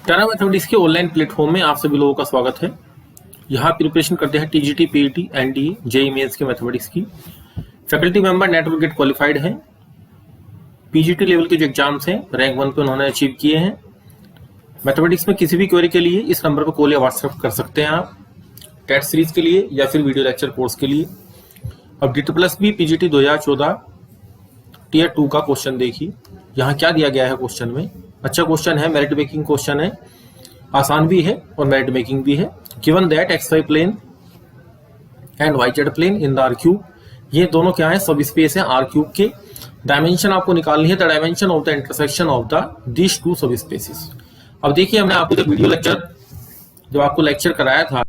Tata mathematics के online platform में आप सभी लोगों का स्वागत है। यहाँ प्रिपरेशन करते हैं TGT, PET, NDA, JEE mains के मैथमेटिक्स की। Faculty member network GATE qualified हैं। पीजीटी लेवल के जो एग्जाम्स हैं रैंक 1 पे उन्होंने अचीव किए हैं। मैथमेटिक्स में किसी भी क्वेरी के लिए इस नंबर पर कॉल या व्हाट्सएप कर सकते हैं आप, टेट सीरीज के लिए या फिर वीडियो लेक्चर कोर्स के लिए। अब DBB पीजीटी 2014 टीयर 2 का क्वेश्चन देखिए। यहाँ क्या दिया गया है क्वेश्चन में। अच्छा क्वेश्चन है, मेरिट मेकिंग क्वेश्चन है, आसान भी है और मेरिट मेकिंग भी है। Given that XY plane and YZ plane in the R cube, ये दोनों क्या है, सब स्पेस है R क्यूब के। डायमेंशन आपको निकालनी है, the dimension of the intersection of the this two subspaces. अब देखिए, हमने आपको जब वीडियो लेक्चर जब आपको लेक्चर कराया था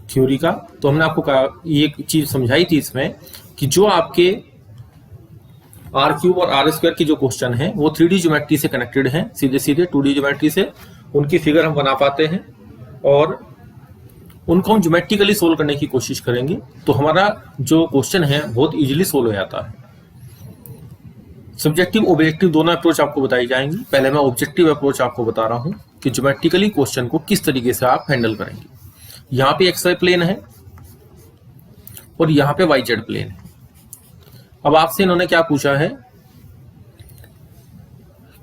थ्योरी का, तो हमने आपको ये चीज समझाई थी इसमें कि जो आपके R क्यूब और R स्क्वायर की जो क्वेश्चन है वो 3D ज्योमेट्री से कनेक्टेड है, सीधे सीधे 2D ज्योमेट्री से उनकी फिगर हम बना पाते हैं और उनको हम ज्योमेट्रिकली सोल्व करने की कोशिश करेंगे तो हमारा जो क्वेश्चन है बहुत इजीली सोल्व हो जाता है। सब्जेक्टिव ऑब्जेक्टिव दोनों अप्रोच आपको बताई जाएंगी। पहले मैं ऑब्जेक्टिव अप्रोच आपको बता रहा हूं कि ज्योमेट्रिकली क्वेश्चन को किस तरीके से आप हैंडल करेंगे। यहाँ पे XY प्लेन है और यहाँ पे YZ प्लेन है। अब आपसे इन्होंने क्या पूछा है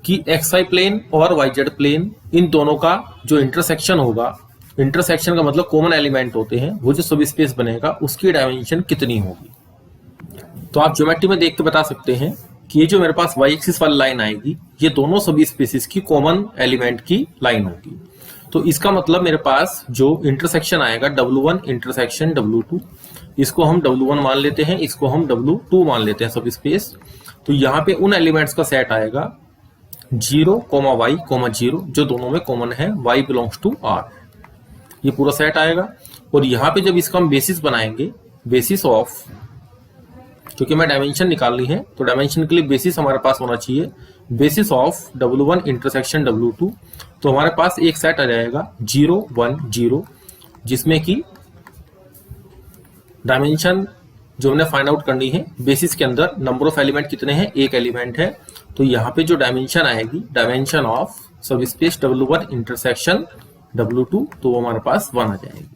कि XY प्लेन और YZ प्लेन, इन दोनों का जो इंटरसेक्शन होगा, इंटरसेक्शन का मतलब कॉमन एलिमेंट होते हैं, वो जो सब स्पेस बनेगा उसकी डायमेंशन कितनी होगी। तो आप ज्योमेट्री में देख के बता सकते हैं कि ये जो मेरे पास Y एक्सिस वाली लाइन आएगी, ये दोनों सभी स्पेसिस की कॉमन एलिमेंट की लाइन होगी। तो इसका मतलब मेरे पास जो इंटरसेक्शन आएगा W1 इंटरसेक्शन W2, इसको हम W1 मान लेते हैं, इसको हम W2 मान लेते हैं सब स्पेस। तो यहाँ पे उन एलिमेंट्स का सेट आएगा 0, Y, 0, जो दोनों में कॉमन है, Y बिलोंग्स टू R, ये पूरा सेट आएगा। और यहाँ पे जब इसका हम बेसिस बनाएंगे, बेसिस ऑफ, क्योंकि मैं डायमेंशन निकालनी है तो डायमेंशन के लिए बेसिस हमारे पास होना चाहिए, basis of W1 intersection W2। तो हमारे पास एक सेट आ जाएगा 0, 1, 0, जिसमें कि डायमेंशन जो हमने फाइंड आउट करनी है, बेसिस के अंदर नंबर ऑफ एलिमेंट कितने हैं, एक एलिमेंट है। तो यहाँ पे जो डायमेंशन आएगी, डायमेंशन ऑफ सब स्पेस W1 इंटरसेक्शन W2, तो वो हमारे पास 1 आ जाएगी,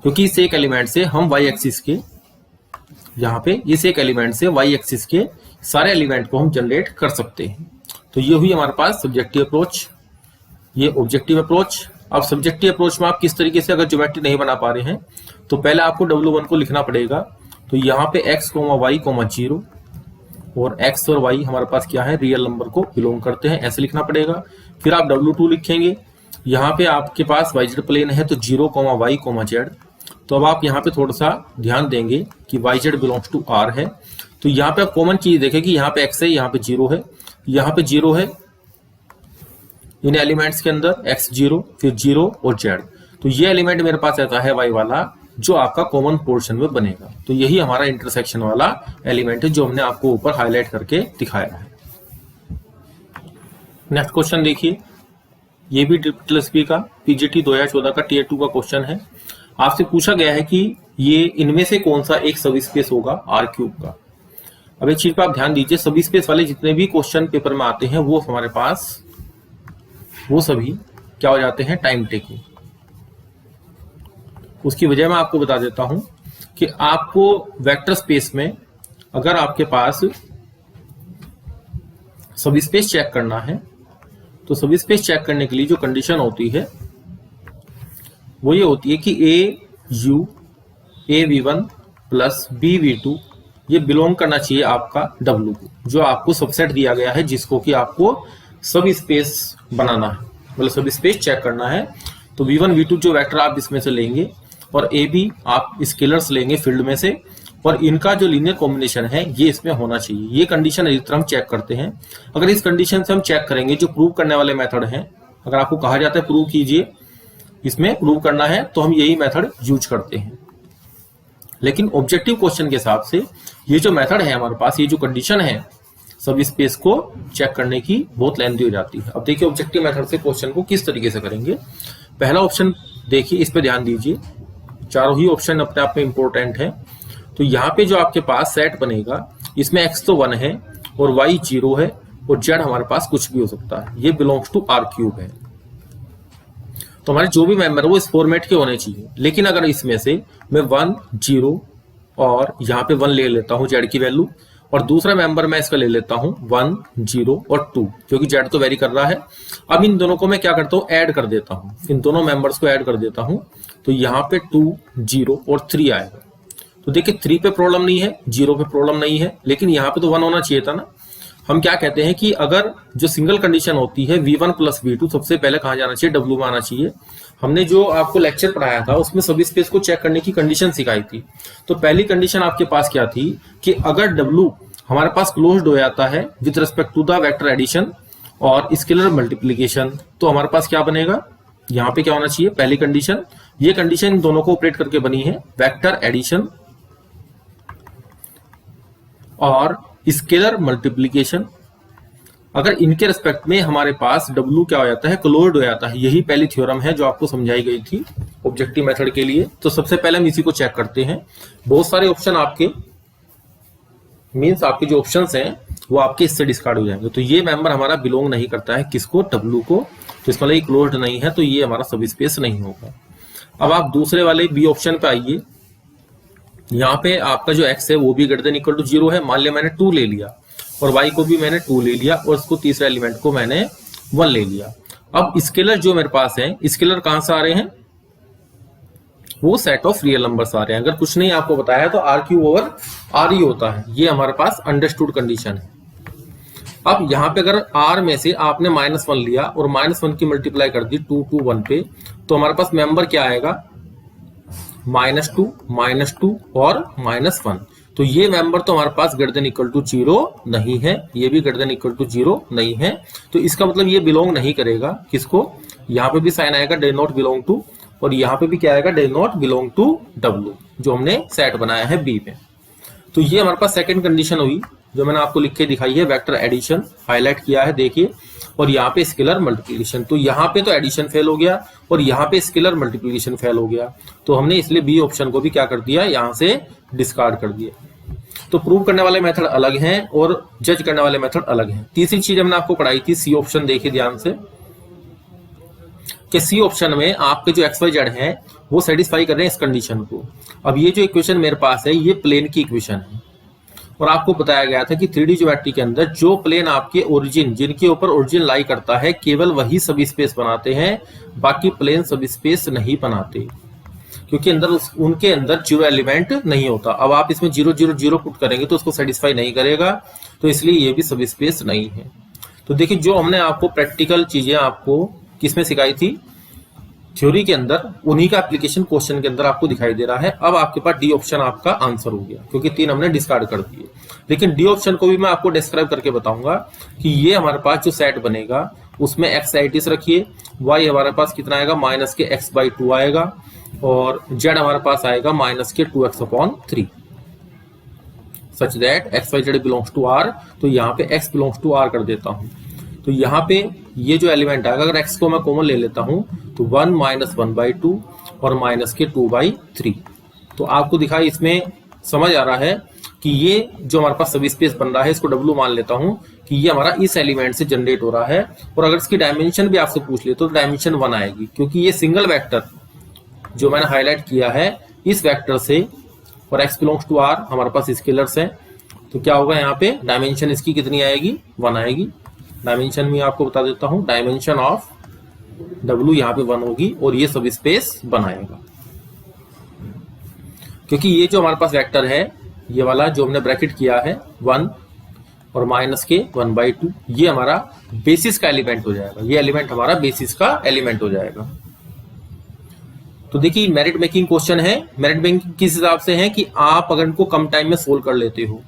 क्योंकि इस एक एलिमेंट से हम Y एक्सिस के, यहाँ पे इस एक एलिमेंट से Y एक्सिस के सारे एलिमेंट को हम जनरेट कर सकते हैं। तो ये हुई हमारे पास सब्जेक्टिव अप्रोच, ये ऑब्जेक्टिव अप्रोच। अब सब्जेक्टिव अप्रोच में आप किस तरीके से अगर ज्योमेट्री नहीं बना पा रहे हैं तो पहले आपको W1 को लिखना पड़ेगा। तो यहाँ पे X, Y, 0 और X और Y हमारे पास क्या है, रियल नंबर को बिलोंग करते हैं, ऐसे लिखना पड़ेगा। फिर आप W2 लिखेंगे। यहाँ पे आपके पास YZ प्लेन है तो 0, Y, Z। तो अब आप यहाँ पे थोड़ा सा ध्यान देंगे कि YZ बिलोंग्स टू R है। तो यहाँ पे आप कॉमन चीज देखें कि यहाँ पे X है, यहाँ पे 0 है, यहाँ पे 0 है इन एलिमेंट्स के अंदर, X0, फिर 0 और Z। तो ये एलिमेंट मेरे पास ऐसा है Y वाला, जो आपका कॉमन पोर्शन में बनेगा। तो यही हमारा इंटरसेक्शन वाला एलिमेंट है जो हमने आपको ऊपर हाईलाइट करके दिखाया है। नेक्स्ट क्वेश्चन देखिए, ये भी DBB का पीजीटी 2014 का टीयर 2 का क्वेश्चन है। आपसे पूछा गया है कि ये इनमें से कौन सा एक सब स्पेस होगा R क्यूब का। अब एक चीज पर आप ध्यान दीजिए, सब स्पेस वाले जितने भी क्वेश्चन पेपर में आते हैं वो हमारे पास, वो सभी क्या हो जाते हैं, टाइम टेकिंग। उसकी वजह मैं आपको बता देता हूं कि आपको वेक्टर स्पेस में अगर आपके पास सब स्पेस चेक करना है तो सब स्पेस चेक करने के लिए जो कंडीशन होती है वो ये होती है कि AV1 प्लस BV2 ये बिलोंग करना चाहिए आपका W को, जो आपको सबसेट दिया गया है, जिसको कि आपको सब स्पेस बनाना है, मतलब सब स्पेस चेक करना है। तो V1, V2 जो वेक्टर आप इसमें से लेंगे और AB आप स्केलर्स लेंगे फील्ड में से, और इनका जो लीनियर कॉम्बिनेशन है ये इसमें होना चाहिए। ये कंडीशन अधिकतर हम चेक करते हैं। अगर इस कंडीशन से हम चेक करेंगे, जो प्रूव करने वाले मेथड हैं, अगर आपको कहा जाता है प्रूव कीजिए, इसमें प्रूव करना है, तो हम यही मेथड यूज करते हैं। लेकिन ऑब्जेक्टिव क्वेश्चन के हिसाब से ये जो मेथड है हमारे पास, ये जो कंडीशन है सब स्पेस को चेक करने की, बहुत लेंथी हो जाती है। अब देखिए ऑब्जेक्टिव मेथड से क्वेश्चन को किस तरीके से करेंगे। पहला ऑप्शन देखिए, इस पे ध्यान दीजिए, चारों ही ऑप्शन अपने आप में इंपॉर्टेंट है। तो यहाँ पे जो आपके पास सेट बनेगा, इसमें X तो 1 है और Y 0 है, और जेड हमारे पास कुछ भी हो सकता है, ये बिलोंग्स टू आर क्यूब है। तो हमारे जो भी मेंबर है वो इस फॉर्मेट के होने चाहिए। लेकिन अगर इसमें से मैं 1 0 और यहाँ पे 1 ले लेता हूँ जेड की वैल्यू, और दूसरा मेंबर मैं इसका ले लेता हूँ 1 0 और 2, क्योंकि जेड तो वेरी कर रहा है। अब इन दोनों को मैं क्या करता हूँ, ऐड कर देता हूँ, इन दोनों मेंबर्स को ऐड कर देता हूँ। तो यहाँ पे 2 0 और 3 आएगा। तो देखिए 3 पे प्रॉब्लम नहीं है, 0 पे प्रॉब्लम नहीं है, लेकिन यहाँ पे तो 1 होना चाहिए था ना। हम क्या कहते हैं कि अगर जो सिंगल कंडीशन होती है V1 प्लस V2, सबसे पहले कहाँ जाना चाहिए, W में आना चाहिए। हमने जो आपको लेक्चर पढ़ाया था उसमें सब स्पेस को चेक करने की कंडीशन सिखाई थी। तो पहली कंडीशन आपके पास क्या थी कि अगर W हमारे पास क्लोज्ड हो जाता है with respect to the vector addition और स्केलर मल्टीप्लीकेशन, तो हमारे पास क्या बनेगा, यहाँ पे क्या होना चाहिए, पहली कंडीशन, ये कंडीशन इन दोनों को ऑपरेट करके बनी है, वेक्टर एडिशन और स्केलर मल्टीप्लीकेशन। अगर इनके रिस्पेक्ट में हमारे पास W क्या हो जाता है, क्लोज्ड हो जाता है। यही पहली थ्योरम है जो आपको समझाई गई थी ऑब्जेक्टिव मेथड के लिए। तो सबसे पहले हम इसी को चेक करते हैं। बहुत सारे ऑप्शन आपके मींस आपके जो ऑप्शंस हैं वो आपके इससे डिस्कार्ड हो जाएंगे। तो ये मेंबर हमारा बिलोंग नहीं करता है किसको, W को। तो इसका मतलब क्लोज्ड नहीं है, तो ये हमारा सब स्पेस नहीं होगा। अब आप दूसरे वाले बी ऑप्शन पे आइए। यहाँ पे आपका जो x है वो भी ग्रेटर देन इक्वल टू 0 है। मान लिया मैंने 2 ले लिया और y को भी मैंने 2 ले लिया और इसको तीसरे एलिमेंट को मैंने 1 ले लिया। अब स्केलर जो मेरे पास है, स्केलर कहां से आ रहे हैं, वो सेट ऑफ रियल नंबर्स आ रहे हैं। अगर कुछ नहीं आपको बताया तो आर क्यूब ओवर आर ही होता है। ये हमारे पास अंडरस्टूड कंडीशन है। अब यहाँ पे अगर r में से आपने -1 लिया और -1 की मल्टीप्लाई कर दी 2 2 1 पे, तो हमारे पास मेंबर क्या आएगा, -2 -2 और -1। तो ये मेंबर तो हमारे पास ग्रेटर देन इक्वल टू 0 नहीं है, ये भी ग्रेटर देन इक्वल टू 0 नहीं है। तो इसका मतलब ये बिलोंग नहीं करेगा किसको, यहाँ पे भी साइन आएगा डे नॉट बिलोंग टू, और यहाँ पे भी क्या आएगा, they not belong to W, जो हमने सेट बनाया है B में। तो ये हमारे पास सेकंड कंडीशन हुई जो मैंने आपको लिख के दिखाई है, वेक्टर एडिशन हाईलाइट किया है देखिए, और यहाँ पे स्केलर मल्टीप्लिकेशन। तो यहाँ पे तो एडिशन फेल हो गया और यहाँ पे स्केलर मल्टीप्लिकेशन फेल हो गया। तो हमने इसलिए बी ऑप्शन को भी क्या कर दिया, यहाँ से डिस्कार्ड कर दिया। तो प्रूव करने वाले मेथड अलग हैं और जज करने वाले मेथड अलग हैं। तीसरी चीज हमने आपको पढ़ाई थी सी ऑप्शन, देखिए ध्यान से कि सी ऑप्शन में आपके जो XYZ है वो सेटिस्फाई कर रहे हैं इस कंडीशन को। अब ये जो इक्वेशन मेरे पास है ये प्लेन की इक्वेशन है, और आपको बताया गया था कि 3D ज्योमेट्री के अंदर जो प्लेन आपके ओरिजिन, जिनके ऊपर ओरिजिन लाई करता है, केवल वही सब स्पेस बनाते हैं, बाकी प्लेन सब स्पेस नहीं बनाते, क्योंकि अंदर उनके अंदर 0 एलिमेंट नहीं होता। अब आप इसमें 0 0 0 पुट करेंगे तो उसको सेटिस्फाई नहीं करेगा, तो इसलिए ये भी सब स्पेस नहीं है। तो देखिए जो हमने आपको प्रैक्टिकल चीजें आपको किसमें सिखाई थी, थ्योरी के अंदर, उन्हीं का एप्लीकेशन क्वेश्चन के अंदर आपको दिखाई दे रहा है। अब आपके पास डी ऑप्शन आपका आंसर हो गया, क्योंकि 3 हमने डिस्कार्ड कर दिए। लेकिन डी ऑप्शन को भी मैं आपको डिस्क्राइब करके बताऊंगा कि ये हमारे पास जो सेट बनेगा उसमें x आइटिस रखिए, y हमारे पास कितना आएगा, -x/2 आएगा, और z हमारे पास आएगा -2x/3, such that XYZ belongs to R। तो यहाँ पे x बिलोंग्स टू R कर देता हूं। तो यहाँ पे ये जो एलिमेंट आएगा, अगर x को मैं कॉमन ले लेता हूं तो 1 -1/2 और -2/3। तो आपको दिखाई इसमें समझ आ रहा है कि ये जो हमारे पास सब स्पेस बन रहा है, इसको W मान लेता हूं कि ये हमारा इस एलिमेंट से जनरेट हो रहा है। और अगर इसकी डायमेंशन भी आपसे पूछ ले तो डायमेंशन 1 आएगी, क्योंकि ये सिंगल वेक्टर जो मैंने हाईलाइट किया है इस वेक्टर से, और x बिलोंग्स टू R हमारे पास स्केलर्स हैं, तो क्या होगा यहाँ पे डायमेंशन इसकी कितनी आएगी, 1 आएगी। डायमेंशन में आपको बता देता हूं, डायमेंशन ऑफ W यहाँ पे 1 होगी और ये सब स्पेस बनाएगा, क्योंकि ये जो हमारे पास वेक्टर है ये वाला जो हमने ब्रैकेट किया है 1 और -1/2, ये हमारा बेसिस का एलिमेंट हो जाएगा। ये एलिमेंट हमारा बेसिस का एलिमेंट हो जाएगा। तो देखिए मेरिट मेकिंग क्वेश्चन है। मेरिट मेकिंग किस हिसाब से है कि आप अगर इनको कम टाइम में सोल्व कर लेते हो,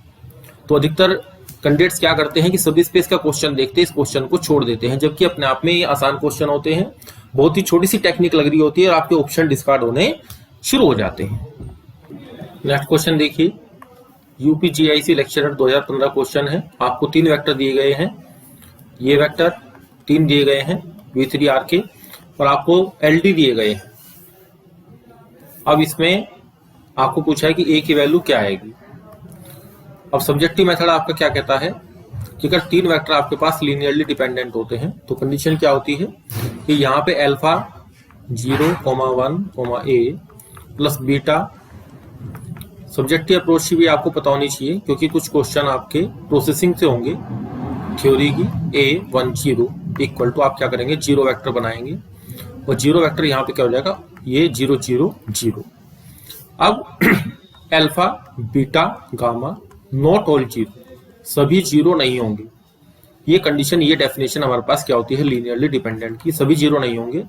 तो अधिकतर कैंडिडेट्स क्या करते हैं कि सब स्पेस का क्वेश्चन देखते हैं, इस क्वेश्चन को छोड़ देते हैं, जबकि अपने आप में ये आसान क्वेश्चन होते हैं। बहुत ही छोटी सी टेक्निक लग रही होती है और आपके ऑप्शन डिस्कार्ड होने शुरू हो जाते हैं। नेक्स्ट क्वेश्चन देखिए, यूपीजीआईसी लेक्चरर 2015 क्वेश्चन है। आपको 3 वेक्टर दिए गए हैं, ये वेक्टर 3 दिए गए हैं V3R के, और आपको LD दिए गए हैं। अब इसमें आपको पूछा है कि A की वैल्यू क्या आएगी। अब सब्जेक्टिव मेथड आपका क्या कहता है कि अगर तीन वेक्टर आपके पास लीनियरली डिपेंडेंट होते हैं तो कंडीशन क्या होती है कि यहाँ पे alpha 0,1, a plus beta, subjective approach की भी आपको पता होनी चाहिए क्योंकि कुछ क्वेश्चन आपके प्रोसेसिंग से होंगे थ्योरी की, a10 इक्वल टू आप क्या करेंगे, 0 वेक्टर बनाएंगे और 0 वेक्टर यहाँ पे क्या हो जाएगा, ये 0 0 0। अब alpha beta gamma not all 0, सभी 0 नहीं होंगे। ये कंडीशन, ये डेफिनेशन हमारे पास क्या होती है लीनियरली डिपेंडेंट की, सभी 0 नहीं होंगे।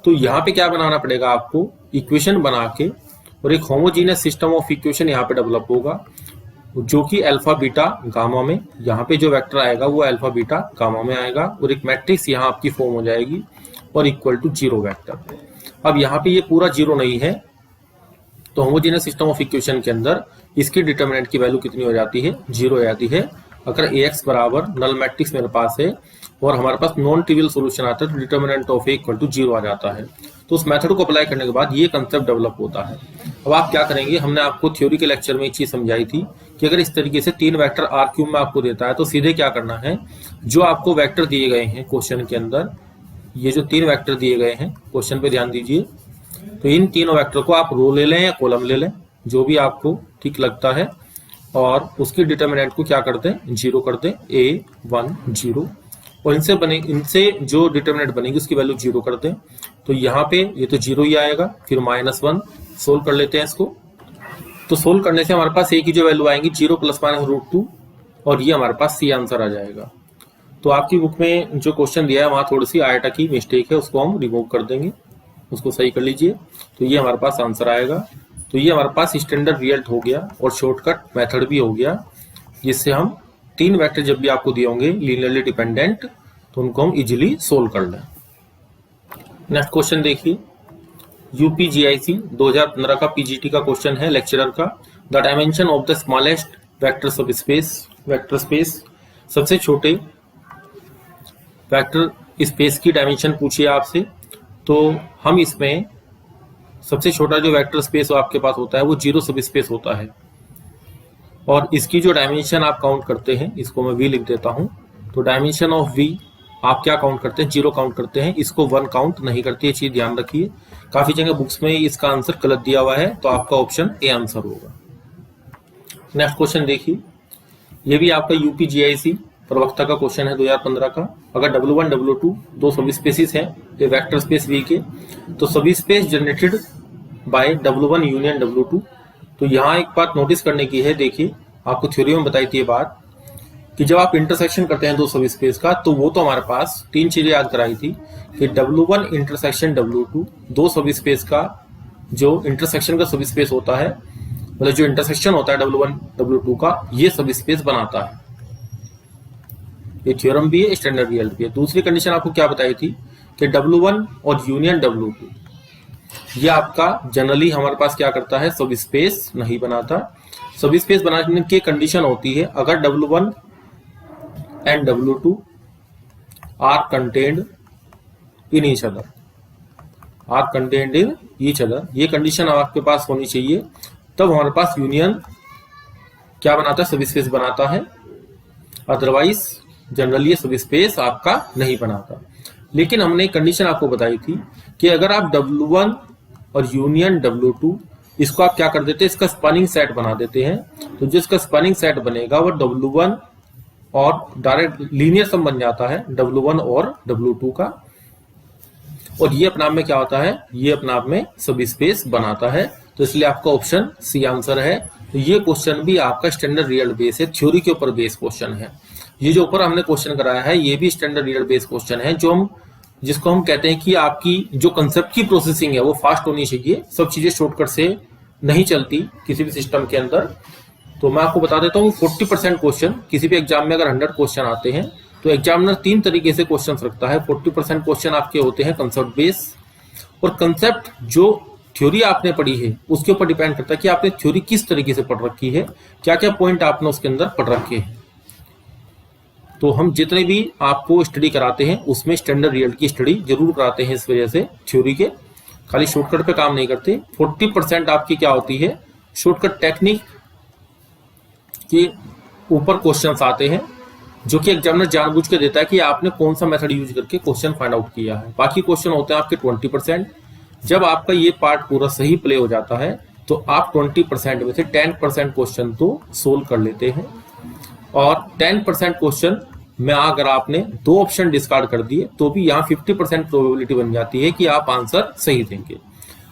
तो यहाँ पे क्या बनाना पड़ेगा आपको, इक्वेशन बना के और एक होमोजीनियस सिस्टम ऑफ इक्वेशन यहाँ पे डेवलप होगा जो कि अल्फा बीटा गामा में, यहाँ पे जो वेक्टर आएगा वो अल्फा बीटा गामा में आएगा और एक मैट्रिक्स यहाँ आपकी फॉर्म हो जाएगी और इक्वल टू 0 वेक्टर। अब यहाँ पे ये पूरा 0 नहीं है तो होमोजेनियस सिस्टम ऑफ इक्वेशन के अंदर इसकी डिटरमिनेंट की वैल्यू कितनी हो जाती है, 0 हो जाती है। अगर Ax बराबर नल मैट्रिक्स मेरे पास है और हमारे पास नॉन ट्रिवियल सोल्यूशन आता है तो determinant of A equal to 0 आ जाता है। तो उस मेथड को अप्लाई करने के बाद ये कंसेप्ट डेवलप होता है। अब आप क्या करेंगे, हमने आपको थ्योरी के लेक्चर में एक चीज समझाई थी कि अगर इस तरीके से 3 वेक्टर R³ में आपको देता है तो सीधे क्या करना है, जो आपको वेक्टर दिए गए हैं क्वेश्चन के अंदर, ये जो 3 वेक्टर दिए गए हैं क्वेश्चन पे ध्यान दीजिए, तो इन तीनों वेक्टर को आप रो ले लें या कॉलम ले लें, जो भी आपको ठीक लगता है, और उसकी डिटरमिनेंट को क्या कर दें, 0 कर दें, a10, और इनसे जो डिटरमिनेंट बनेगी उसकी वैल्यू 0 कर दें। तो यहाँ पे ये तो 0 ही आएगा, फिर -1 सोल्व कर लेते हैं इसको। तो सोल्व करने से हमारे पास a की जो वैल्यू आएंगी 0 ± √2 और ये हमारे पास सी आंसर आ जाएगा। तो आपकी बुक में जो क्वेश्चन दिया है वहां थोड़ी सी आयटा की मिस्टेक है, उसको हम रिमूव कर देंगे, उसको सही कर लीजिए। तो ये हमारे पास आंसर आएगा। तो ये हमारे पास स्टैंडर्ड रिजल्ट हो गया और शॉर्टकट मेथड भी हो गया, जिससे हम 3 वेक्टर जब भी आपको दिए होंगे लीनियरली डिपेंडेंट तो उनको हम इजीली सोल्व कर लें। नेक्स्ट क्वेश्चन देखिए, यूपीजीआईसी 2015 का पीजीटी का क्वेश्चन है लेक्चरर का। The dimension of the smallest vector सब स्पेस, वेक्टर स्पेस, सबसे छोटे वेक्टर स्पेस की डायमेंशन पूछिए आपसे। तो हम इसमें सबसे छोटा जो वेक्टर स्पेस आपके पास होता है वो 0 सब स्पेस होता है और इसकी जो डायमेंशन आप काउंट करते हैं, इसको मैं v लिख देता हूं। तो डायमेंशन ऑफ v आप क्या काउंट करते हैं, 0 काउंट करते हैं, इसको 1 काउंट नहीं करती, ये चीज ध्यान रखिए। काफी जगह बुक्स में इसका आंसर गलत दिया हुआ है, तो आपका ऑप्शन ए आंसर होगा। नेक्स्ट क्वेश्चन देखिए, ये भी आपका यूपीजीआईसी प्रवक्ता का क्वेश्चन है 2015 का। अगर W1 W2 दो सब स्पेसिस हैं ये वेक्टर स्पेस V के, तो सभी space generated by W1 union W2। तो यहाँ एक बात नोटिस करने की है, देखिए आपको थ्योरी में बताई थी ये बात कि जब आप इंटरसेक्शन करते हैं दो सब स्पेस का, तो वो तो हमारे पास 3 चीजें याद कराई थी कि W1 इंटरसेक्शन W2 दो सब स्पेस का जो इंटरसेक्शन का सब स्पेस होता है, मतलब जो इंटरसेक्शन होता है W1 W2 का, ये सब स्पेस बनाता है। ये थ्योरम भी है, स्टैंडर्ड रिजल्ट भी है। दूसरी कंडीशन आपको क्या बताई थी कि W1 और यूनियन W2 ये आपका जनरली हमारे पास क्या करता है, सब स्पेस नहीं बनाता। सब स्पेस बनाने की कंडीशन होती है अगर W1 and W2 are contained in each other, are contained in each other, ये कंडीशन आपके पास होनी चाहिए, तब हमारे पास यूनियन क्या बनाता है, सब स्पेस बनाता है। अदरवाइज जनरली सब स्पेस आपका नहीं बनाता। लेकिन हमने कंडीशन आपको बताई थी कि अगर आप W1 और यूनियन W2 इसको आप क्या कर देते हैं, इसका स्पैनिंग सेट बना देते हैं, तो जो इसका स्पैनिंग सेट बनेगा वो W1 और डायरेक्ट लीनियर सम बन जाता है W1 और W2 का, और ये अपने आप में क्या होता है, ये अपने आप में सब स्पेस बनाता है। तो इसलिए आपका ऑप्शन सी आंसर है। तो ये क्वेश्चन भी आपका स्टैंडर्ड रियल बेस है, थ्योरी के ऊपर बेस क्वेश्चन है। ये जो ऊपर हमने क्वेश्चन कराया है ये भी स्टैंडर्ड रियल बेस क्वेश्चन है, जिसको हम कहते हैं कि आपकी जो कंसेप्ट की प्रोसेसिंग है वो फास्ट होनी चाहिए। सब चीजें शॉर्टकट से नहीं चलती किसी भी सिस्टम के अंदर। तो मैं आपको बता देता हूँ 40% क्वेश्चन किसी भी एग्जाम में अगर 100 क्वेश्चन आते हैं तो एग्जामिनर 3 तरीके से क्वेश्चन रखता है। 40% क्वेश्चन आपके होते हैं कंसेप्ट बेस, और कंसेप्ट जो थ्योरी आपने पढ़ी है उसके ऊपर डिपेंड करता है कि आपने थ्योरी किस तरीके से पढ़ रखी है, क्या क्या पॉइंट आपने उसके अंदर पढ़ रखे हैं। तो हम जितने भी आपको स्टडी कराते हैं उसमें स्टैंडर्ड रिजल्ट की स्टडी जरूर कराते हैं, इस वजह से थ्योरी के खाली शॉर्टकट पे काम नहीं करते। 40% आपकी क्या होती है, शॉर्टकट टेक्निक के ऊपर क्वेश्चंस आते हैं, जो कि एग्जामिनर जानबूझ के देता है कि आपने कौन सा मेथड यूज करके क्वेश्चन फाइंड आउट किया है। बाकी क्वेश्चन होते हैं आपके 20%। जब आपका ये पार्ट पूरा सही प्ले हो जाता है तो आप 20% में से 10% क्वेश्चन तो सोल्व कर लेते हैं, और 10% क्वेश्चन में अगर आपने 2 ऑप्शन डिस्कार्ड कर दिए तो भी यहाँ 50% प्रोबेबिलिटी बन जाती है कि आप आंसर सही देंगे।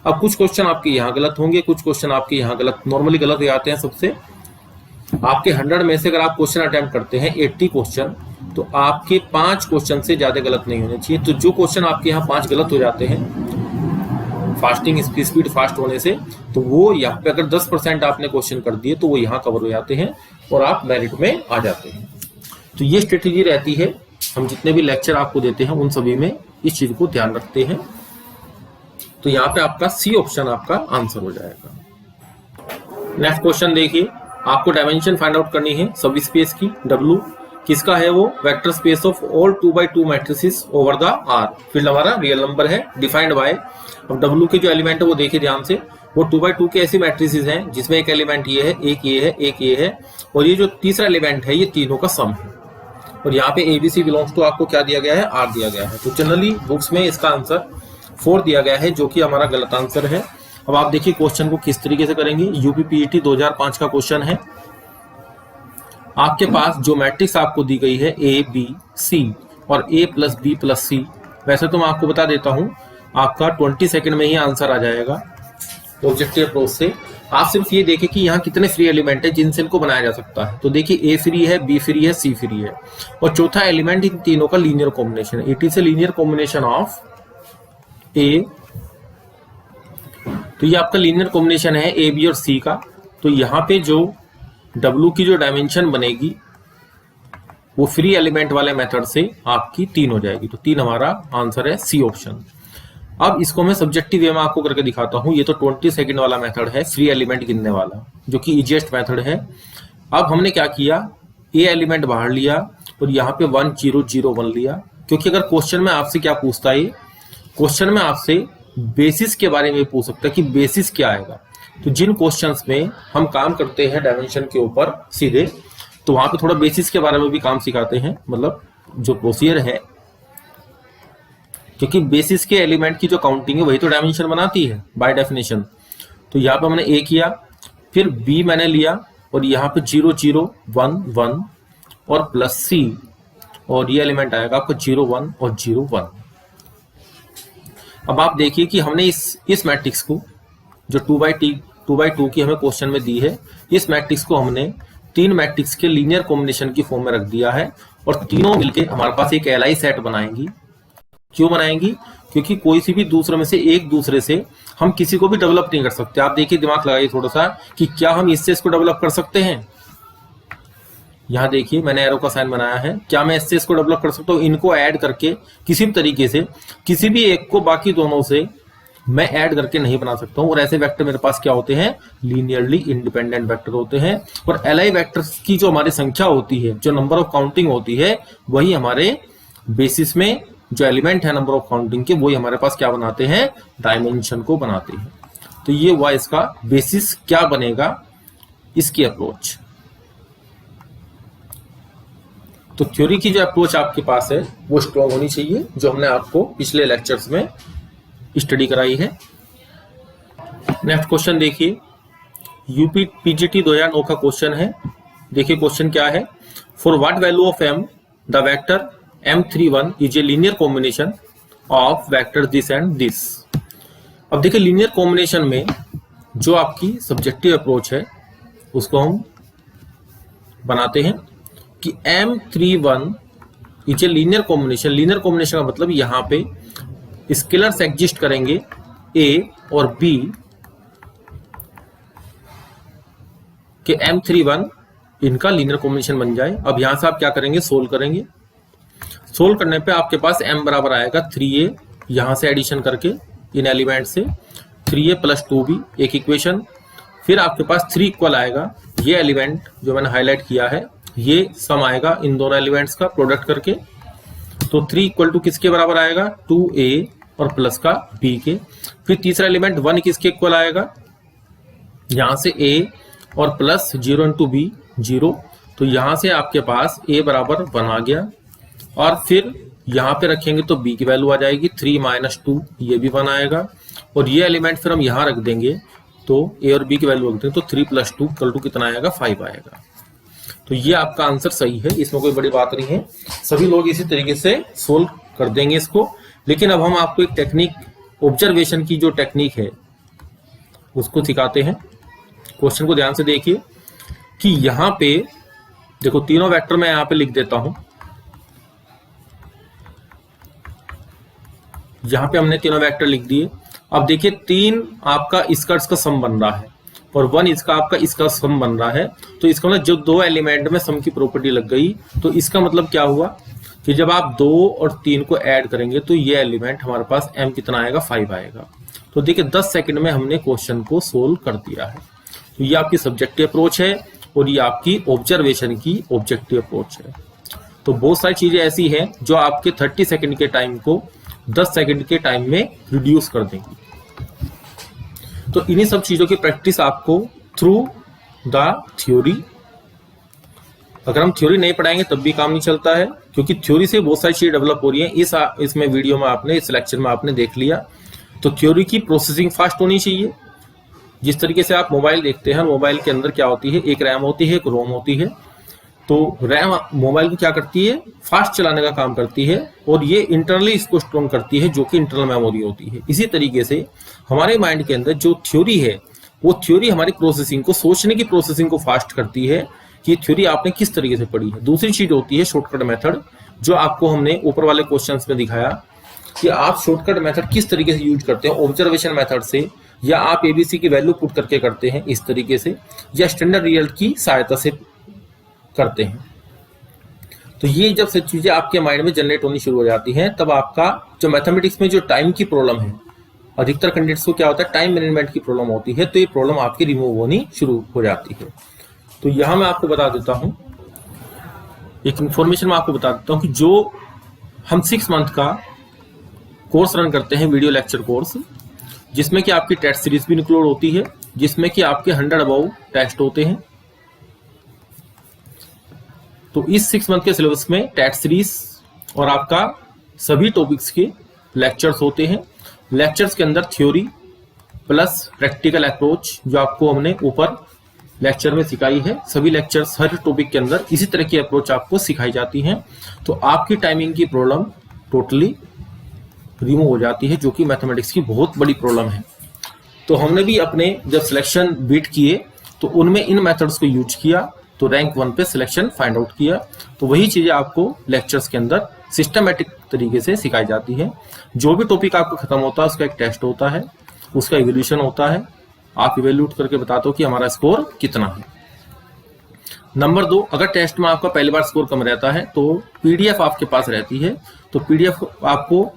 अब कुछ क्वेश्चन आपके यहाँ गलत होंगे, कुछ क्वेश्चन आपके यहाँ गलत नॉर्मली गलत हो जाते हैं सबसे। आपके 100 में से अगर आप क्वेश्चन अटेम्प्ट करते हैं 80 क्वेश्चन, तो आपके 5 क्वेश्चन से ज्यादा गलत नहीं होने चाहिए। तो जो क्वेश्चन आपके यहाँ 5 गलत हो जाते हैं फास्टिंग स्पीड फास्ट होने से, तो वो यहाँ पे अगर 10% आपने क्वेश्चन कर दिए तो वो यहाँ कवर हो जाते हैं और आप मेरिट में आ जाते हैं। तो ये स्ट्रेटेजी रहती है, हम जितने भी लेक्चर आपको देते हैं उन सभी में इस चीज को ध्यान रखते हैं। तो यहाँ पे आपका सी ऑप्शन आपका आंसर हो जाएगा। नेक्स्ट क्वेश्चन देखिए, आपको डायमेंशन फाइंड आउट करनी है सब स्पेस की। W किसका है? वो vector space of all 2x2 matrices over the R। Field हमारा रियल नंबर है, डिफाइंड बाय। अब W के जो एलिमेंट है वो देखिए ध्यान से, वो 2x2 के ऐसे मैट्रिसेस हैं जिसमें एक एलिमेंट ये है, एक ये है, एक ये है, और ये जो तीसरा एलिमेंट है ये तीनों का सम है। और यहाँ पे ABC बिलोंग्स टू आपको क्या दिया गया है? R दिया गया है। तो जनरली बुक्स में इसका आंसर 4 दिया गया है, जो कि हमारा गलत आंसर है। अब आप देखिए क्वेश्चन को किस तरीके से करेंगे। यूपीपीईटी 2005 का क्वेश्चन है। आपके पास जो मैट्रिक्स आपको दी गई है A B C और A + B + C, वैसे तो मैं आपको बता देता हूं आपका 20 सेकंड में ही आंसर आ जाएगा ऑब्जेक्टिव अप्रोच से। आप सिर्फ ये देखें कि यहाँ कितने फ्री एलिमेंट है जिनसे इनको बनाया जा सकता है। तो देखिए A फ्री है, B फ्री है, C फ्री है, और चौथा एलिमेंट इन तीनों का लीनियर कॉम्बिनेशन है। It is a linear combination of A। तो ये आपका लीनियर कॉम्बिनेशन है A B और C का। तो यहाँ पे जो W की जो डायमेंशन बनेगी वो फ्री एलिमेंट वाले मेथड से आपकी 3 हो जाएगी। तो 3 हमारा आंसर है सी ऑप्शन। अब इसको मैं सब्जेक्टिव वे में आपको करके दिखाता हूं। ये तो 20 सेकंड वाला मेथड है, फ्री एलिमेंट गिनने वाला, जो कि इजीएस्ट मेथड है। अब हमने क्या किया, ए एलिमेंट बाहर लिया और यहाँ पे 1 0 0 1 लिया, क्योंकि अगर क्वेश्चन में आपसे क्या पूछता है, क्वेश्चन में आपसे बेसिस के बारे में पूछ सकता है कि बेसिस क्या आएगा। तो जिन क्वेश्चंस में हम काम करते हैं डायमेंशन के ऊपर सीधे, तो वहां पे थोड़ा बेसिस के बारे में भी काम सिखाते हैं, मतलब जो प्रोसीजर है, क्योंकि बेसिस के एलिमेंट की जो काउंटिंग है वही तो डायमेंशन बनाती है बाय डेफिनेशन। तो यहाँ पे हमने ए किया, फिर बी मैंने लिया और यहाँ पे 0 0 1 1 और प्लस सी, और ये एलिमेंट आएगा आपका 0 1 और 0 1। अब आप देखिए कि हमने इस मैट्रिक्स को जो 2x2 की हमें क्वेश्चन में दी है, इस मैट्रिक्स को हमने 3 मैट्रिक्स के लीनियर कॉम्बिनेशन की फॉर्म में रख दिया है, और तीनों मिलके हमारे पास एक एलआई सेट बनाएंगी। क्यों बनाएंगी? क्योंकि कोई सी भी दूसरे में से एक दूसरे से हम किसी को भी डेवलप नहीं कर सकते। आप देखिए, दिमाग लगाइए थोड़ा सा कि क्या हम इससे इसको डेवलप कर सकते हैं। यहां देखिए मैंने एरो का साइन बनाया है, क्या मैं इससे इसको डेवलप कर सकता हूं? इनको ऐड करके किसी भी तरीके से किसी भी एक को बाकी दोनों से मैं ऐड करके नहीं बना सकता हूं। और ऐसे वेक्टर मेरे पास क्या होते हैं? लीनियरली इंडिपेंडेंट वेक्टर होते हैं। और एलआई वेक्टर्स की जो हमारी संख्या होती है, जो नंबर ऑफ काउंटिंग होती है, वही हमारे बेसिस में जो एलिमेंट है नंबर ऑफ काउंटिंग के, वही हमारे पास क्या बनाते हैं? डायमेंशन को बनाते हैं। तो ये हुआ इसका बेसिस क्या बनेगा, इसकी अप्रोच। तो थ्योरी की जो अप्रोच आपके पास है वो स्ट्रॉन्ग होनी चाहिए, जो हमने आपको पिछले लेक्चर्स में स्टडी कराई है। नेक्स्ट क्वेश्चन देखिए, यूपी पीजीटी 2009 का क्वेश्चन है। देखिए क्वेश्चन क्या है, for what value of am the vector M31 is a linear combination of vector this and this. अब देखिए लीनियर कॉम्बिनेशन में जो आपकी सब्जेक्टिव अप्रोच है उसको हम बनाते हैं कि M31 is a linear combination. Linear combination का मतलब यहां पे स्केलर्स एग्जिस्ट करेंगे A और B के M31 इनका लीनियर कॉम्बिनेशन बन जाए। अब यहां से आप क्या करेंगे? सोल्व करेंगे। सोल्व करने पे आपके पास M बराबर आएगा 3A, यहां से एडिशन करके इन एलिमेंट से 3A + 2B एक इक्वेशन। फिर आपके पास 3 इक्वल आएगा, ये एलिमेंट जो मैंने हाईलाइट किया है, ये सम आएगा इन दोनों एलिमेंट्स का प्रोडक्ट करके। तो 3 इक्वल टू किसके बराबर आएगा? 2A और प्लस का B के। फिर तीसरा एलिमेंट 1 किसके इक्वल आएगा? यहां से A और प्लस 0 × B 0, तो यहां से आपके पास a बराबर 1 आ गया, और फिर यहां पे रखेंगे तो b की वैल्यू आ जाएगी 3 - 2, ये भी 1 आएगा, और ये एलिमेंट फिर हम यहां रख देंगे तो a और b की वैल्यू रख देंगे तो 3 + 2 = 2 कितना आएगा, 5 आएगा। तो ये आपका आंसर सही है, इसमें कोई बड़ी बात नहीं है, सभी लोग इसी तरीके से सोल्व कर देंगे इसको। लेकिन अब हम आपको एक टेक्निक, ऑब्जर्वेशन की जो टेक्निक है उसको सिखाते हैं। क्वेश्चन को ध्यान से देखिए कि यहां पे देखो तीनों वेक्टर मैं यहां पे लिख देता हूं। यहां पे हमने तीनों वेक्टर लिख दिए। अब देखिए 3 आपका इसका सम बन रहा है और 1 इसका आपका इसका सम बन रहा है। तो इसका मतलब जो 2 एलिमेंट में सम की प्रॉपर्टी लग गई, तो इसका मतलब क्या हुआ कि जब आप 2 और 3 को ऐड करेंगे तो ये एलिमेंट हमारे पास m कितना आएगा, 5 आएगा। तो देखिए 10 सेकंड में हमने क्वेश्चन को सोल्व कर दिया है। तो ये आपकी सब्जेक्टिव अप्रोच है और ये आपकी ऑब्जर्वेशन की ऑब्जेक्टिव अप्रोच है। तो बहुत सारी चीजें ऐसी हैं जो आपके 30 सेकंड के टाइम को 10 सेकंड के टाइम में रिड्यूस कर देंगी। तो इन्हीं सब चीजों की प्रैक्टिस आपको थ्रू द थ्योरी, अगर हम थ्योरी नहीं पढ़ाएंगे तब भी काम नहीं चलता है, क्योंकि थ्योरी से बहुत सारी चीजें डेवलप हो रही हैं। इसमें वीडियो में आपने, इस लेक्चर में आपने देख लिया। तो थ्योरी की प्रोसेसिंग फास्ट होनी चाहिए। जिस तरीके से आप मोबाइल देखते हैं, मोबाइल के अंदर क्या होती है, एक रैम होती है, एक रोम होती है। तो रैम मोबाइल को क्या करती है, फास्ट चलाने का काम करती है, और ये इंटरनली इसको स्टोर करती है जो कि इंटरनल मेमोरी होती है। इसी तरीके से हमारे माइंड के अंदर जो थ्योरी है, वो थ्योरी हमारी प्रोसेसिंग को, सोचने की प्रोसेसिंग को फास्ट करती है कि थ्योरी आपने किस तरीके से पढ़ी है। दूसरी चीज होती है शॉर्टकट मेथड, जो आपको हमने ऊपर वाले क्वेश्चंस में दिखाया कि आप शॉर्टकट मेथड किस तरीके से यूज करते हैं, ऑब्जर्वेशन मेथड से, या आप एबीसी की वैल्यू पुट करके करते हैं इस तरीके से, या स्टैंडर्ड रिजल्ट की सहायता से करते हैं। तो ये जब सब चीजें आपके माइंड में जनरेट होनी शुरू हो जाती हैं, तब आपका जो मैथमेटिक्स में जो टाइम की प्रॉब्लम है, अधिकतर कैंडिडेट्स को क्या होता है, टाइम मैनेजमेंट की प्रॉब्लम होती है, तो ये प्रॉब्लम आपकी रिमूव होनी शुरू हो जाती है। तो यहां मैं आपको बता देता हूं, एक इंफॉर्मेशन मैं आपको बता देता हूं कि जो हम 6 मंथ का कोर्स रन करते हैं, वीडियो लेक्चर कोर्स, जिसमें कि आपकी टेस्ट सीरीज भी इंक्लूड होती है, जिसमें कि आपके 100 अबव टेस्ट होते हैं। तो इस 6 मंथ के सिलेबस में टेस्ट सीरीज और आपका सभी टॉपिक्स के लेक्चर्स होते हैं। लेक्चर्स के अंदर थ्योरी प्लस प्रैक्टिकल अप्रोच, जो आपको हमने ऊपर लेक्चर में सिखाई है, सभी लेक्चर्स हर टॉपिक के अंदर इसी तरह की अप्रोच आपको सिखाई जाती है। तो आपकी टाइमिंग की प्रॉब्लम टोटली रिमूव हो जाती है, जो कि मैथमेटिक्स की बहुत बड़ी प्रॉब्लम है। तो हमने भी अपने जब सिलेक्शन बीट किए तो उनमें इन मेथड्स को यूज किया, तो रैंक 1 पे सिलेक्शन फाइंड आउट किया। तो वही चीजें आपको लेक्चर्स के अंदर सिस्टमेटिक तरीके से सिखाई जाती है। जो भी टॉपिक आपको खत्म होता है उसका एक टेस्ट होता है, उसका इवैल्यूएशन होता है, आप इवैल्यूएट करके बताते हो कि हमारा स्कोर कितना है। नंबर 2, अगर टेस्ट में आपका पहली बार स्कोर कम रहता है तो पीडीएफ आपके पास रहती है। तो पीडीएफ आपको,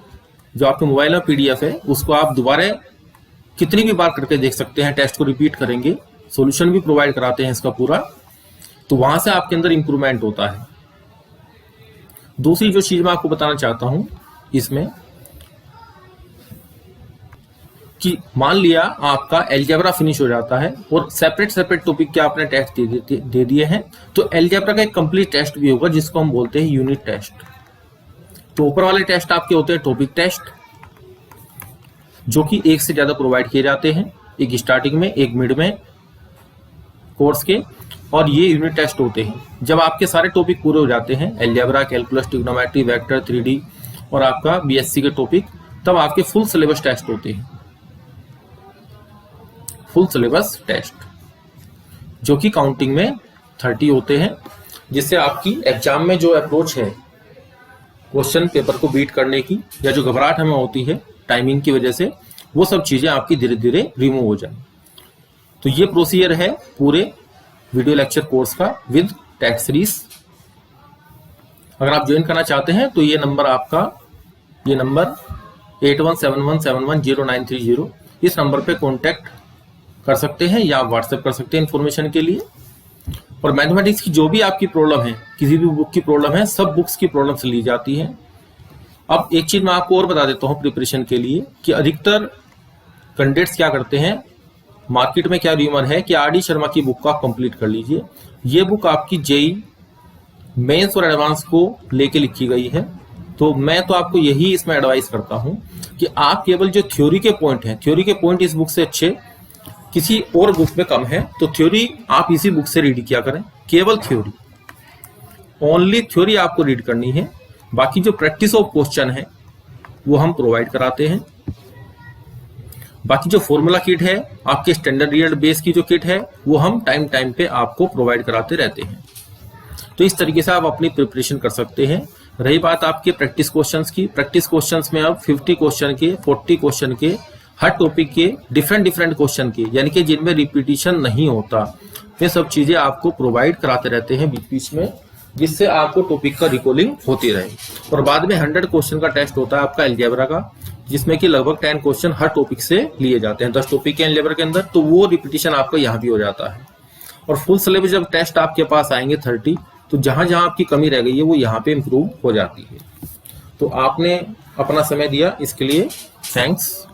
जो आपके मोबाइल में पीडीएफ है, उसको आप दोबारा कितनी भी बार करके देख सकते हैं। टेस्ट को रिपीट करेंगे, सॉल्यूशन भी प्रोवाइड कराते हैं इसका पूरा, तो वहां से आपके अंदर इंप्रूवमेंट होता है। दूसरी जो चीज मैं आपको बताना चाहता हूं इसमें, कि मान लिया आपका अलजेब्रा फिनिश हो जाता है और सेपरेट टॉपिक के आपने टेस्ट दे दिए हैं, तो अलजेब्रा का एक कंप्लीट टेस्ट भी होगा जिसको हम बोलते हैं यूनिट टेस्ट। तो ऊपर वाले टेस्ट आपके होते हैं टॉपिक टेस्ट, जो कि एक से ज्यादा प्रोवाइड किए जाते हैं, एक स्टार्टिंग में, एक मिड में कोर्स के, और ये यूनिट टेस्ट होते हैं जब आपके सारे टॉपिक पूरे हो जाते हैं, algebra, calculus, trigonometry, vector, 3D और आपका बीएससी के टॉपिक, तब आपके फुल सिलेबस टेस्ट होते हैं। फुल सिलेबस टेस्ट जो कि काउंटिंग में 30 होते हैं, जिससे आपकी एग्जाम में जो अप्रोच है क्वेश्चन पेपर को बीट करने की, या जो घबराहट हमें होती है टाइमिंग की वजह से, वो सब चीजें आपकी धीरे धीरे रिमूव हो जाए। तो ये प्रोसीजर है पूरे वीडियो लेक्चर कोर्स का विद टेस्ट सीरीज। अगर आप ज्वाइन करना चाहते हैं तो ये नंबर आपका, ये नंबर 8171710930, इस नंबर पे कांटेक्ट कर सकते हैं या व्हाट्सएप कर सकते हैं इन्फॉर्मेशन के लिए। और मैथमेटिक्स की जो भी आपकी प्रॉब्लम है, किसी भी बुक की प्रॉब्लम है, सब बुक्स की प्रॉब्लम से ली जाती है। अब एक चीज मैं आपको और बता देता हूँ प्रिपरेशन के लिए, कि अधिकतर कैंडिडेट्स क्या करते हैं, मार्केट में क्या रूमर है कि आर डी शर्मा की बुक को आप कंप्लीट कर लीजिए। ये बुक आपकी जेई मेंस और एडवांस को लेके लिखी गई है। तो मैं तो आपको यही इसमें एडवाइस करता हूं कि आप केवल जो थ्योरी के पॉइंट हैं, थ्योरी के पॉइंट इस बुक से अच्छे किसी और बुक में कम है, तो थ्योरी आप इसी बुक से रीड किया करें। केवल थ्योरी, ओनली थ्योरी आपको रीड करनी है। बाकी जो प्रैक्टिस ऑफ क्वेश्चन है वो हम प्रोवाइड कराते हैं। बाकी जो फॉर्मूला किट है, आपके स्टैंडर्ड ईयर बेस की जो किट है, वो हम टाइम टाइम पे आपको प्रोवाइड कराते रहते हैं। तो इस तरीके से आप अपनी प्रिपरेशन कर सकते हैं। रही बात आपके प्रैक्टिस क्वेश्चंस की, प्रैक्टिस क्वेश्चंस में अब 50 क्वेश्चन के, 40 क्वेश्चन के, हर टॉपिक के डिफरेंट क्वेश्चन के, यानी कि जिनमें रिपीटिशन नहीं होता, ये सब चीजें आपको प्रोवाइड कराते रहते हैं बीच बीच में, जिससे आपको टॉपिक का रिकॉलिंग होती रहे। और बाद में 100 क्वेश्चन का टेस्ट होता है आपका अलजेब्रा का, जिसमें कि लगभग 10 क्वेश्चन हर टॉपिक से लिए जाते हैं। 10 टॉपिक के अलजेब्रा के अंदर, तो वो रिपीटिशन आपका यहाँ भी हो जाता है। और फुल सिलेबस जब टेस्ट आपके पास आएंगे 30, तो जहां जहां आपकी कमी रह गई है वो यहाँ पे इंप्रूव हो जाती है। तो आपने अपना समय दिया, इसके लिए थैंक्स।